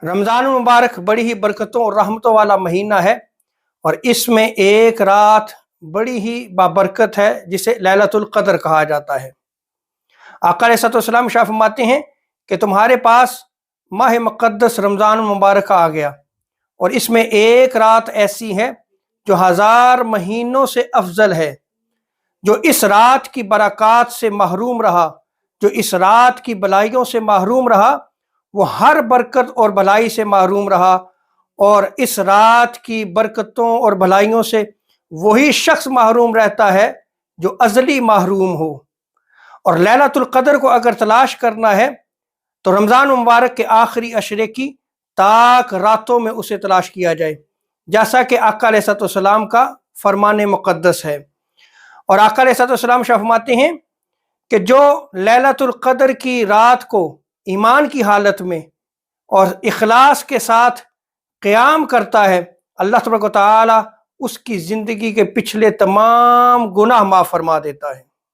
رمضان المبارک بڑی ہی برکتوں اور رحمتوں والا مہینہ ہے، اور اس میں ایک رات بڑی ہی بابرکت ہے جسے لیلۃ القدر کہا جاتا ہے۔ آقا علیہ الصلوۃ والسلام ارشاد فرماتے ہیں کہ تمہارے پاس ماہ مقدس رمضان المبارک آ گیا، اور اس میں ایک رات ایسی ہے جو 1000 مہینوں سے افضل ہے۔ جو اس رات کی برکات سے محروم رہا، جو اس رات کی بلائیوں سے محروم رہا، وہ ہر برکت اور بھلائی سے محروم رہا، اور اس رات کی برکتوں اور بھلائیوں سے وہی شخص محروم رہتا ہے جو ازلی محروم ہو۔ اور لیلۃ القدر کو اگر تلاش کرنا ہے تو رمضان مبارک کے آخری عشرے کی تاک راتوں میں اسے تلاش کیا جائے، جیسا کہ آقا علیہ الصلوۃ والسلام کا فرمان مقدس ہے۔ اور آقا علیہ الصلوۃ والسلام فرماتے ہیں کہ جو لیلۃ القدر کی رات کو ایمان کی حالت میں اور اخلاص کے ساتھ قیام کرتا ہے، اللہ تبارک و تعالی اس کی زندگی کے پچھلے تمام گناہ معاف فرما دیتا ہے۔